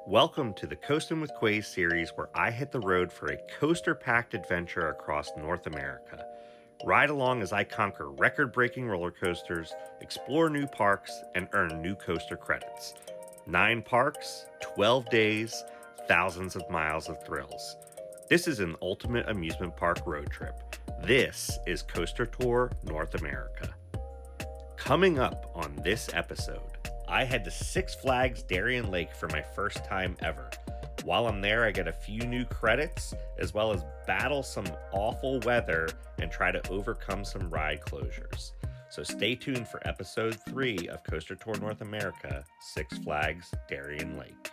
Welcome to the Coastin With Quayz series where I hit the road for a coaster-packed adventure across North America. Ride along as I conquer record-breaking roller coasters, explore new parks, and earn new coaster credits. 9 parks, 12 days, thousands of miles of thrills. This is an ultimate amusement park road trip. This is Coaster Tour North America. Coming up on this episode, I head to Six Flags Darien Lake for my first time ever. While I'm there, I get a few new credits, as well as battle some awful weather and try to overcome some ride closures. So stay tuned for episode 3 of Coaster Tour North America, Six Flags Darien Lake.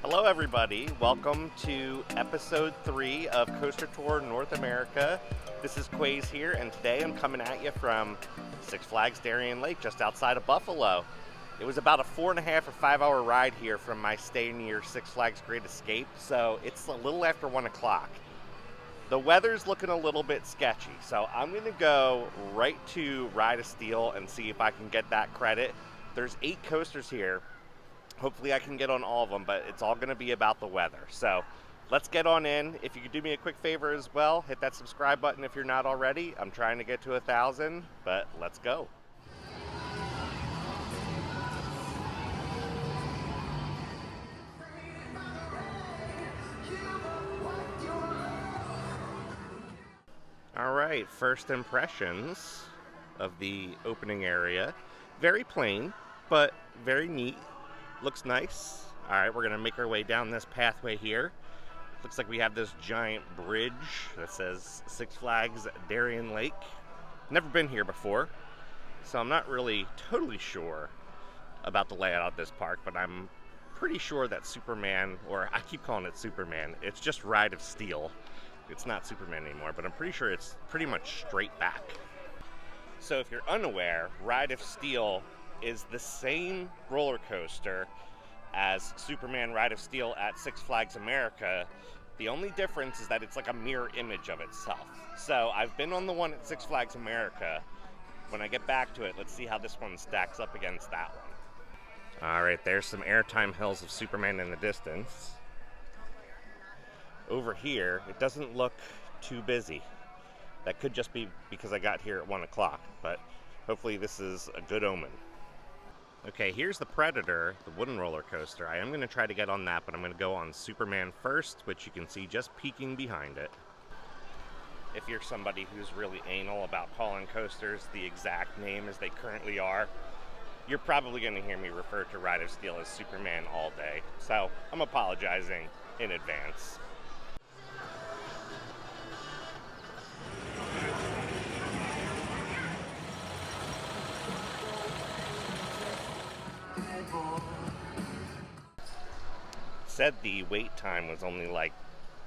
Hello everybody, welcome to episode 3 of Coaster Tour North America. This is Quayz here, and today I'm coming at you from Six Flags Darien Lake, just outside of Buffalo. It was about a 4.5 or 5 hour ride here from my stay near Six Flags Great Escape, so it's a little after 1 o'clock. The weather's looking a little bit sketchy, so I'm going to go right to Ride of Steel and see if I can get that credit. There's 8 coasters here. Hopefully I can get on all of them, but it's all going to be about the weather. So let's get on in. If you could do me a quick favor as well, hit that subscribe button if you're not already. I'm trying to get to 1,000, but let's go. All right, first impressions of the opening area. Very plain, but very neat. Looks nice. All right, we're gonna make our way down this pathway here. Looks like we have this giant bridge that says Six Flags Darien Lake. Never been here before, so I'm not really totally sure about the layout of this park, but I'm pretty sure that Superman, or I keep calling it Superman, it's just Ride of Steel. It's not Superman anymore, but I'm pretty sure it's pretty much straight back. So if you're unaware, Ride of Steel is the same roller coaster as Superman Ride of Steel at Six Flags America. The only difference is that it's like a mirror image of itself. So I've been on the one at Six Flags America. When I get back to it, let's see how this one stacks up against that one. All right, there's some airtime hills of Superman in the distance. Over here, it doesn't look too busy. That could just be because I got here at 1 o'clock, but hopefully this is a good omen. Okay, here's the Predator, the wooden roller coaster. I am going to try to get on that, but I'm going to go on Superman first, which you can see just peeking behind it. If you're somebody who's really anal about calling coasters the exact name as they currently are, you're probably going to hear me refer to Ride of Steel as Superman all day. So I'm apologizing in advance. Said the wait time was only like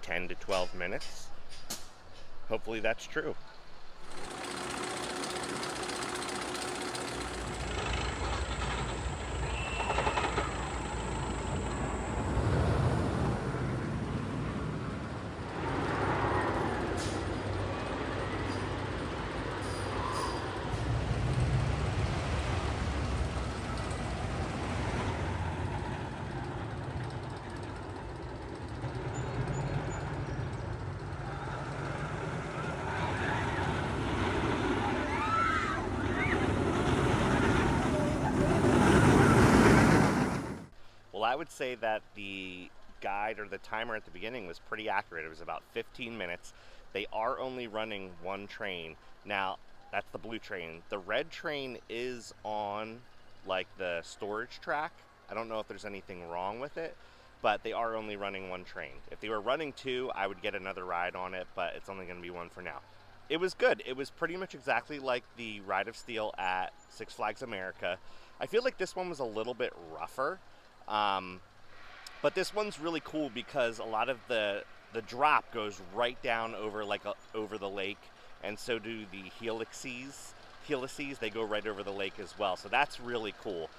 10 to 12 minutes. Hopefully that's true. Well, I would say that the guide or the timer at the beginning was pretty accurate. It was about 15 minutes. They are only running one train. Now, that's the blue train. The red train is on like the storage track. I don't know if there's anything wrong with it, but they are only running one train. If they were running 2, I would get another ride on it, but it's only going to be 1 for now. It was good. It was pretty much exactly like the Ride of Steel at Six Flags America. I feel like this one was a little bit rougher. But this one's really cool because a lot of the drop goes right down over over the lake, and so do the helices. They go right over the lake as well, so that's really cool.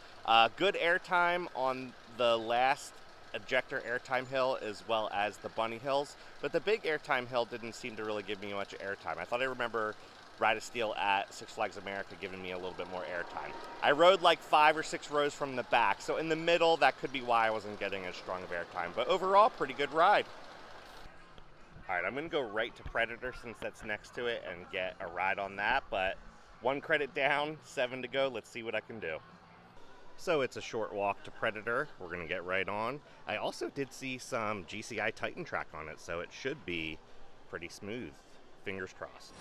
Good airtime on the last ejector airtime hill as well as the bunny hills, but the big airtime hill didn't seem to really give me much airtime. I thought I remember Ride of Steel at Six Flags America, giving me a little bit more airtime. I rode like 5 or 6 rows from the back, so in the middle, that could be why I wasn't getting as strong of airtime. But overall, pretty good ride. All right, I'm gonna go right to Predator since that's next to it and get a ride on that, but 1 credit down, 7 to go. Let's see what I can do. So it's a short walk to Predator. We're gonna get right on. I also did see some GCI Titan track on it, so it should be pretty smooth. Fingers crossed.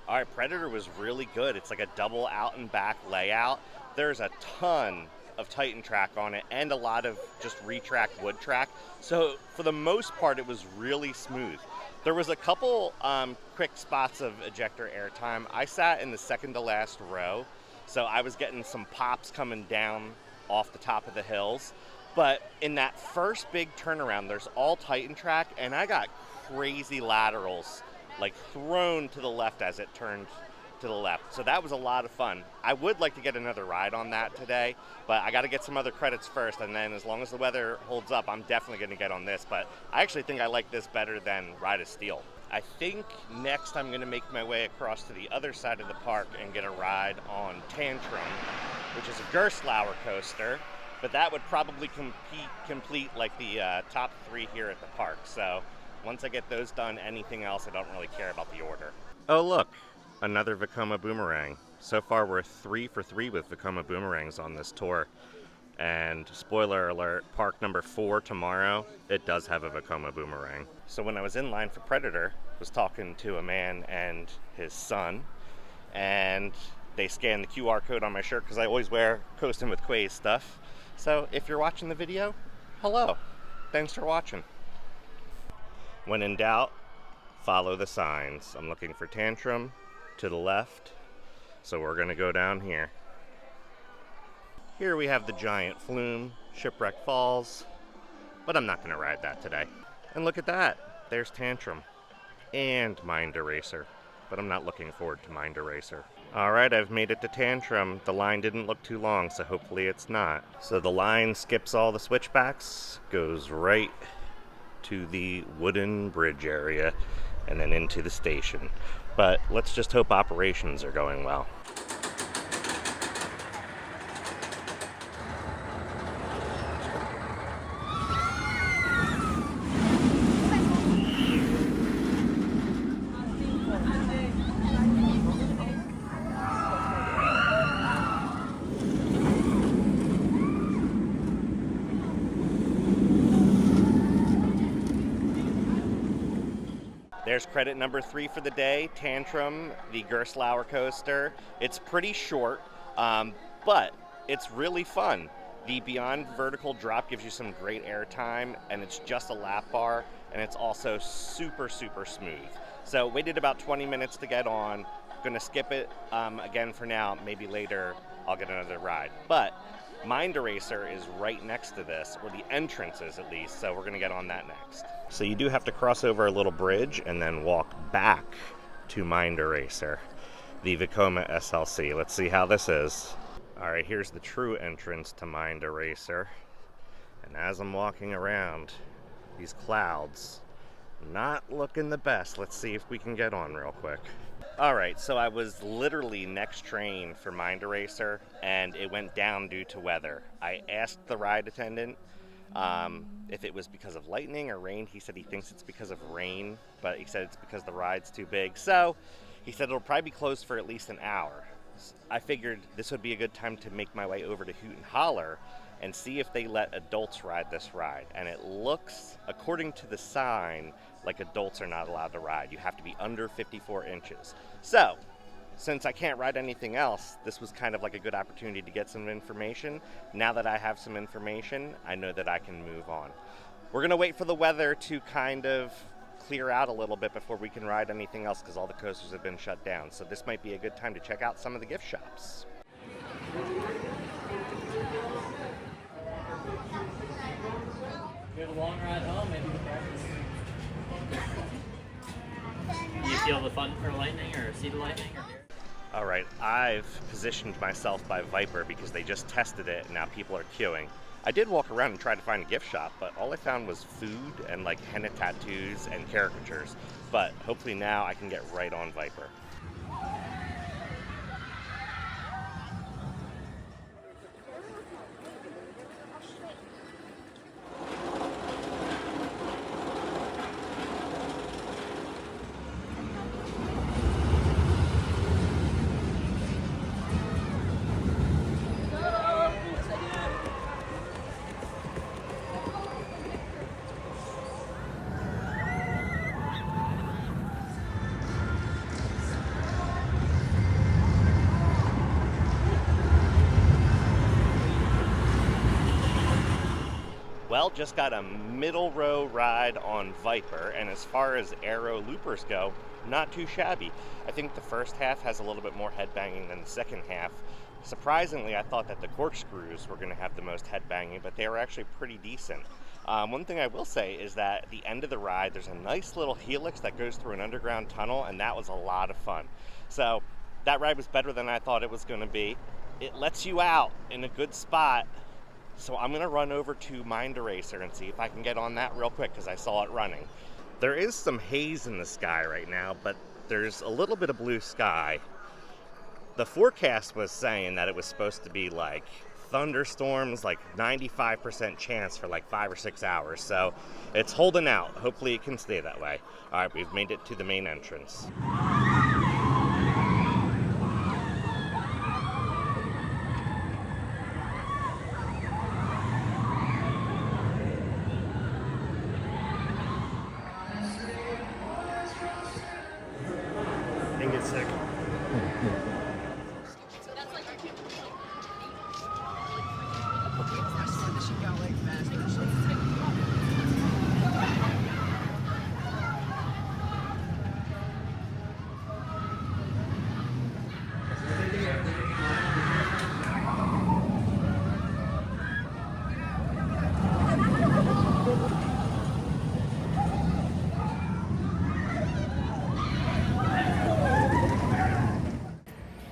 All right, Predator was really good. It's like a double out and back layout. There's a ton of Titan track on it and a lot of just retracked wood track. So for the most part, it was really smooth. There was a couple quick spots of ejector airtime. I sat in the second to last row, so I was getting some pops coming down off the top of the hills. But in that first big turnaround, there's all Titan track, and I got crazy laterals like thrown to the left as it turned to the left. So that was a lot of fun. I would like to get another ride on that today, but I got to get some other credits first, and then as long as the weather holds up, I'm definitely going to get on this. But I actually think I like this better than Ride of Steel. I think next I'm going to make my way across to the other side of the park and get a ride on Tantrum, which is a Gerstlauer coaster, but that would probably complete like the top 3 here at the park. So once I get those done, anything else, I don't really care about the order. Oh look, another Vekoma Boomerang. So far we're 3 for 3 with Vekoma Boomerangs on this tour. And spoiler alert, park number 4 tomorrow, it does have a Vekoma Boomerang. So when I was in line for Predator, I was talking to a man and his son, and they scanned the QR code on my shirt because I always wear Coastin With Quayz stuff. So if you're watching the video, hello, thanks for watching. When in doubt, follow the signs. I'm looking for Tantrum to the left, so we're gonna go down here. Here we have the giant flume, Shipwreck Falls, but I'm not gonna ride that today. And look at that, there's Tantrum and Mind Eraser, but I'm not looking forward to Mind Eraser. All right, I've made it to Tantrum. The line didn't look too long, so hopefully it's not. So the line skips all the switchbacks, goes right to the wooden bridge area and then into the station. But let's just hope operations are going well. There's credit number 3 for the day, Tantrum, the Gerstlauer coaster. It's pretty short, but it's really fun. The Beyond vertical drop gives you some great airtime, and it's just a lap bar, and it's also super, super smooth. So waited about 20 minutes to get on. Gonna skip it again for now. Maybe later I'll get another ride. But Mind Eraser is right next to this, or the entrance is at least, so we're gonna get on that next. So you do have to cross over a little bridge and then walk back to Mind Eraser, the Vekoma SLC. Let's see how this is. All right, here's the true entrance to Mind Eraser. And as I'm walking around, these clouds, not looking the best. Let's see if we can get on real quick. All right, so I was literally next train for Mind Eraser, and it went down due to weather. I asked the ride attendant if it was because of lightning or rain. He said he thinks it's because of rain, but he said it's because the ride's too big. So he said it'll probably be closed for at least an hour. I figured this would be a good time to make my way over to Hoot and Holler and see if they let adults ride this ride. And it looks, according to the sign, like adults are not allowed to ride. You have to be under 54 inches. So, since I can't ride anything else, this was kind of like a good opportunity to get some information. Now that I have some information, I know that I can move on. We're gonna wait for the weather to kind of clear out a little bit before we can ride anything else because all the coasters have been shut down. So this might be a good time to check out some of the gift shops. You have a long ride home, maybe the practice. Do you feel the fun for lightning or see the lightning? All right, I've positioned myself by Viper because they just tested it and now people are queuing. I did walk around and try to find a gift shop, but all I found was food and like henna tattoos and caricatures. But hopefully now I can get right on Viper. Well, just got a middle row ride on Viper, and as far as aero loopers go, not too shabby. I think the first half has a little bit more headbanging than the second half. Surprisingly, I thought that the corkscrews were going to have the most headbanging, but they were actually pretty decent. One thing I will say is that at the end of the ride, there's a nice little helix that goes through an underground tunnel, and that was a lot of fun. So that ride was better than I thought it was going to be. It lets you out in a good spot. So I'm going to run over to Mind Eraser and see if I can get on that real quick because I saw it running. There is some haze in the sky right now, but there's a little bit of blue sky. The forecast was saying that it was supposed to be like thunderstorms, like 95% chance for like 5 or 6 hours. So it's holding out. Hopefully it can stay that way. All right, we've made it to the main entrance. And get sick.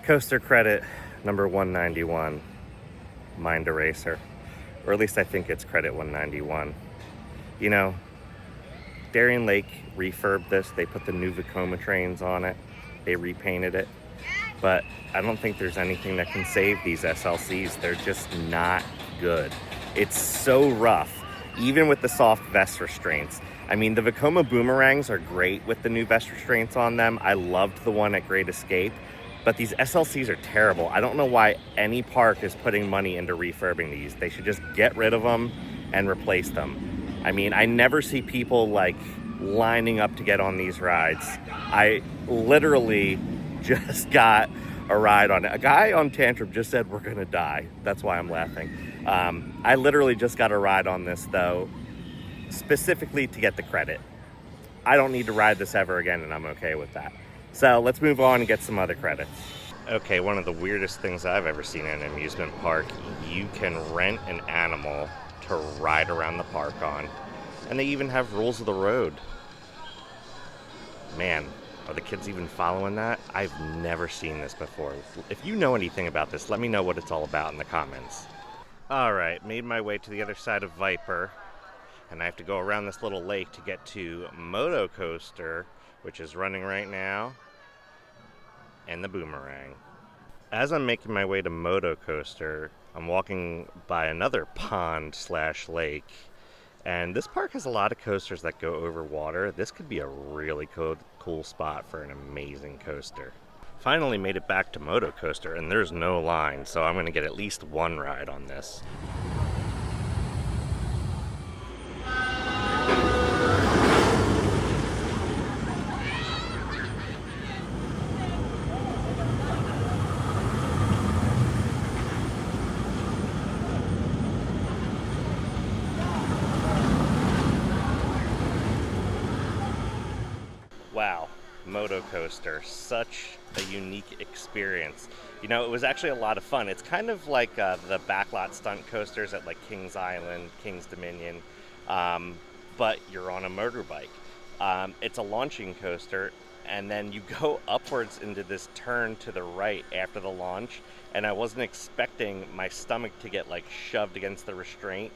Coaster credit number 191, Mind Eraser. Or at least I think it's credit 191. You know, Darien Lake refurbed this. They put the new Vekoma trains on it. They repainted it. But I don't think there's anything that can save these SLCs. They're just not good. It's so rough, even with the soft vest restraints. I mean, the Vekoma Boomerangs are great with the new vest restraints on them. I loved the one at Great Escape. But these SLCs are terrible. I don't know why any park is putting money into refurbing these. They should just get rid of them and replace them. I mean, I never see people like lining up to get on these rides. I literally just got a ride on it. A guy on Tantrum just said we're gonna die. That's why I'm laughing. I literally just got a ride on this though, specifically to get the credit. I don't need to ride this ever again and I'm okay with that. So let's move on and get some other credits. Okay, one of the weirdest things I've ever seen in an amusement park, you can rent an animal to ride around the park on. And they even have rules of the road. Man, are the kids even following that? I've never seen this before. If you know anything about this, let me know what it's all about in the comments. All right, made my way to the other side of Viper. And I have to go around this little lake to get to Moto Coaster, which is running right now, and the Boomerang. As I'm making my way to Moto Coaster, I'm walking by another pond/lake, and this park has a lot of coasters that go over water. This could be a really cool spot for an amazing coaster. Finally made it back to Moto Coaster, and there's no line, so I'm going to get at least one ride on this. Moto coaster. Such a unique experience. You know, it was actually a lot of fun. It's kind of like the backlot stunt coasters at like Kings Island, Kings Dominion, but you're on a motorbike. It's a launching coaster, and then you go upwards into this turn to the right after the launch, and I wasn't expecting my stomach to get like shoved against the restraint.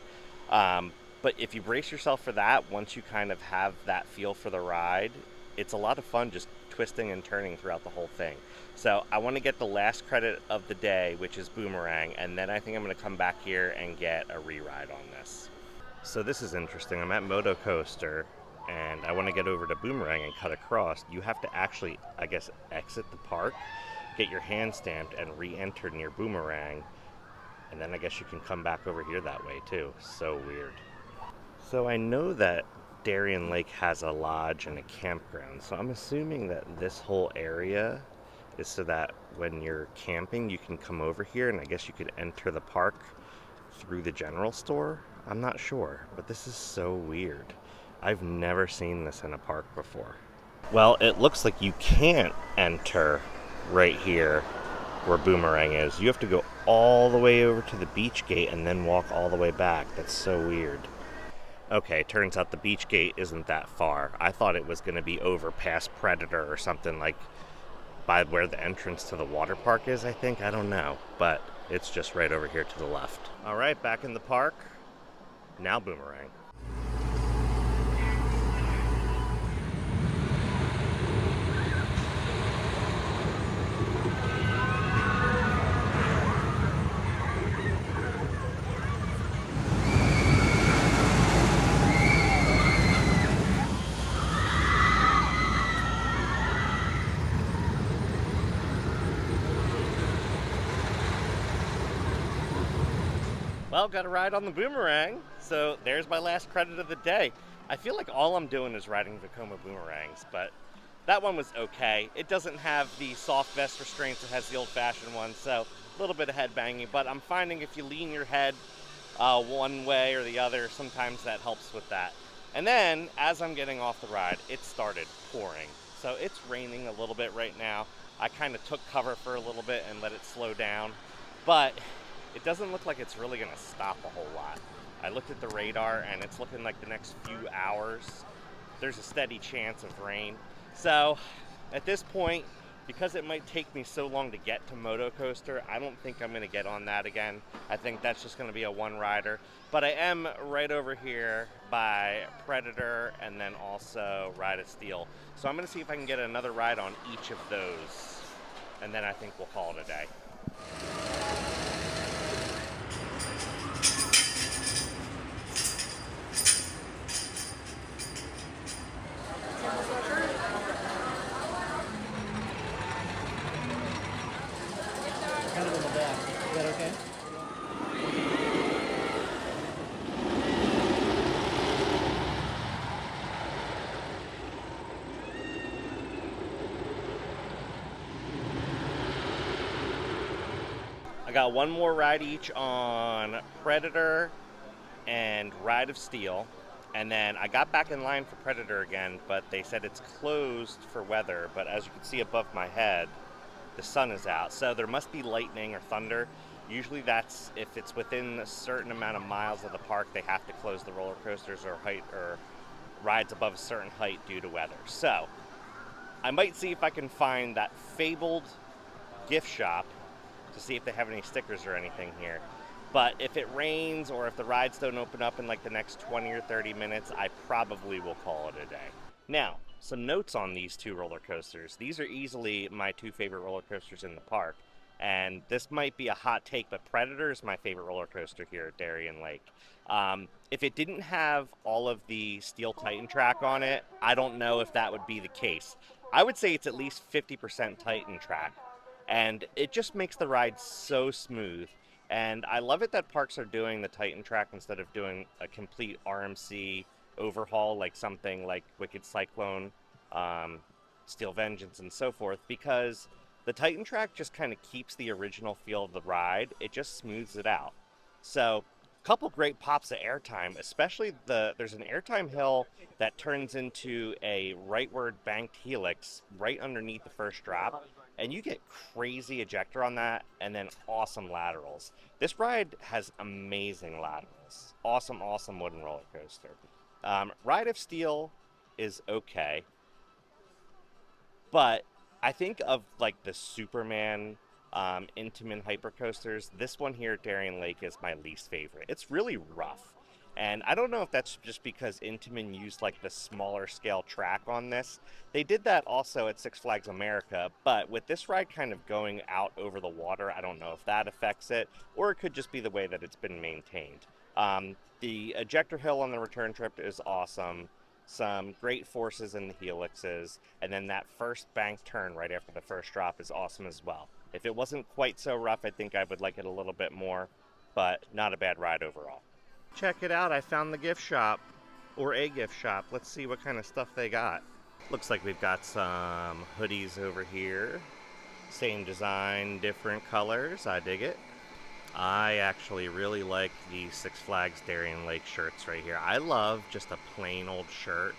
But if you brace yourself for that, once you kind of have that feel for the ride, it's a lot of fun just twisting and turning throughout the whole thing. So I want to get the last credit of the day, which is Boomerang, and then I think I'm going to come back here and get a re-ride on this. So this is interesting. I'm at Moto Coaster, and I want to get over to Boomerang and cut across. You have to actually, I guess, exit the park, get your hand stamped, and re-enter near Boomerang, and then I guess you can come back over here that way too. So weird. So I know that Darien Lake has a lodge and a campground, so I'm assuming that this whole area is so that when you're camping you can come over here, and I guess you could enter the park through the general store. I'm not sure, but this is so weird. I've never seen this in a park before. Well, it looks like you can't enter right here where Boomerang is. You have to go all the way over to the beach gate and then walk all the way back. That's so weird. Okay, turns out the beach gate isn't that far. I thought it was going to be over past Predator or something, like by where the entrance to the water park is, I think. I don't know, but it's just right over here to the left. All right, back in the park. Now Boomerang. Well, got a ride on the Boomerang, so there's my last credit of the day. I feel like all I'm doing is riding Vekoma Boomerangs, but that one was okay. It doesn't have the soft vest restraints, it has the old-fashioned one, so a little bit of head banging, but I'm finding if you lean your head one way or the other, sometimes that helps with that. And then, as I'm getting off the ride, it started pouring. So it's raining a little bit right now. I kind of took cover for a little bit and let it slow down, but it doesn't look like it's really going to stop a whole lot. I looked at the radar and it's looking like the next few hours there's a steady chance of rain. So at this point, because it might take me so long to get to Moto Coaster, I don't think I'm going to get on that again. I think that's just going to be a one-rider. But I am right over here by Predator and then also Ride of Steel. So I'm going to see if I can get another ride on each of those. And then I think we'll call it a day. Kind of in the back. Is that okay? I got one more ride each on Predator and Ride of Steel. And then I got back in line for Predator again, but they said it's closed for weather. But as you can see above my head, the sun is out. So there must be lightning or thunder. Usually that's if it's within a certain amount of miles of the park, they have to close the roller coasters or height or rides above a certain height due to weather. So I might see if I can find that fabled gift shop to see if they have any stickers or anything here. But if it rains or if the rides don't open up in like the next 20 or 30 minutes, I probably will call it a day. Now, some notes on these two roller coasters. These are easily my two favorite roller coasters in the park. And this might be a hot take, but Predator is my favorite roller coaster here at Darien Lake. If it didn't have all of the steel Titan track on it, I don't know if that would be the case. I would say it's at least 50% Titan track. And it just makes the ride so smooth. And I love it that parks are doing the Titan track instead of doing a complete RMC overhaul like something like Wicked Cyclone, Steel Vengeance, and so forth, because the Titan track just kind of keeps the original feel of the ride. It just smooths it out. So Couple great pops of airtime, especially there's an airtime hill that turns into a rightward banked helix right underneath the first drop, and you get crazy ejector on that, and then awesome laterals. This ride has amazing laterals. Awesome, awesome wooden roller coaster. Ride of Steel is okay, but I think of like the Superman Intamin hypercoasters. This one here at Darien Lake is my least favorite. It's really rough. And I don't know if that's just because Intamin used like the smaller scale track on this. They did that also at Six Flags America, but with this ride kind of going out over the water, I don't know if that affects it, or it could just be the way that it's been maintained. The ejector hill on the return trip is awesome. Some great forces in the helixes, and then that first bank turn right after the first drop is awesome as well. If it wasn't quite so rough, I think I would like it a little bit more, but not a bad ride overall. Check it out, I found the gift shop, or a gift shop. Let's see what kind of stuff they got. Looks like we've got some hoodies over here. Same design, different colors, I dig it. I actually really like the Six Flags Darien Lake shirts right here. I love just a plain old shirt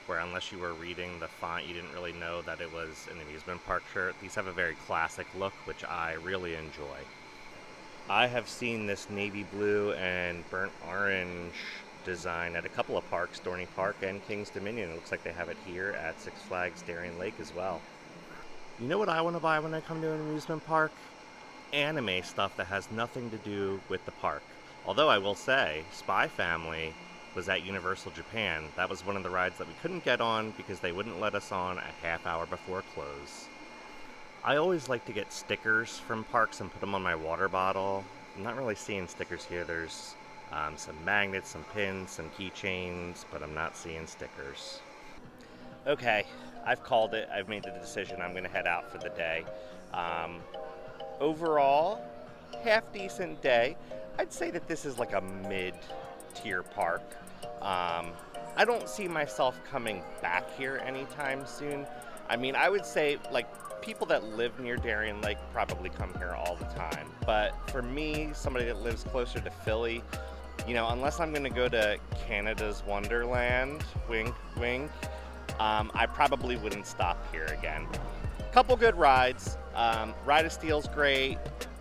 where unless you were reading the font, you didn't really know that it was an amusement park shirt. These have a very classic look, which I really enjoy. I have seen this navy blue and burnt orange design at a couple of parks, Dorney Park and King's Dominion. It looks like they have it here at Six Flags Darien Lake as well. You know what I want to buy when I come to an amusement park? Anime stuff that has nothing to do with the park. Although I will say, Spy Family was at Universal Japan. That was one of the rides that we couldn't get on because they wouldn't let us on a half hour before close. I always like to get stickers from parks and put them on my water bottle. I'm not really seeing stickers here. There's some magnets, some pins, some keychains, but I'm not seeing stickers. Okay, I've called it. I've made the decision. I'm going to head out for the day. Overall, half decent day. I'd say that this is like a mid-tier park. I don't see myself coming back here anytime soon. I mean, I would say like people that live near Darien Lake probably come here all the time. But for me, somebody that lives closer to Philly, you know, unless I'm going to go to Canada's Wonderland, wink, wink, I probably wouldn't stop here again. Couple good rides. Ride of Steel's great,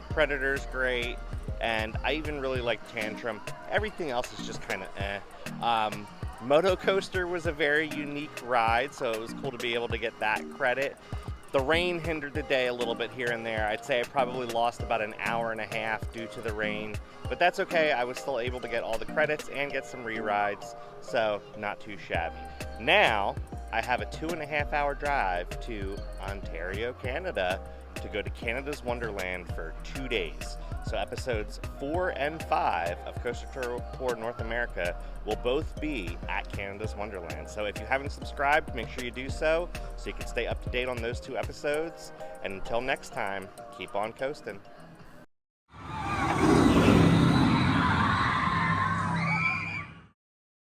Predator's great, and I even really like Tantrum. Everything else is just kind of eh. Moto Coaster was a very unique ride, so it was cool to be able to get that credit. The rain hindered the day a little bit here and there. I'd say I probably lost about an hour and a half due to the rain, but that's okay. I was still able to get all the credits and get some re-rides, so not too shabby. Now, I have a 2.5 hour drive to Ontario, Canada to go to Canada's Wonderland for 2 days. So episodes 4 and 5 of Coaster Tour North America will both be at Canada's Wonderland. So if you haven't subscribed, make sure you do so you can stay up to date on those 2 episodes. And until next time, keep on coasting.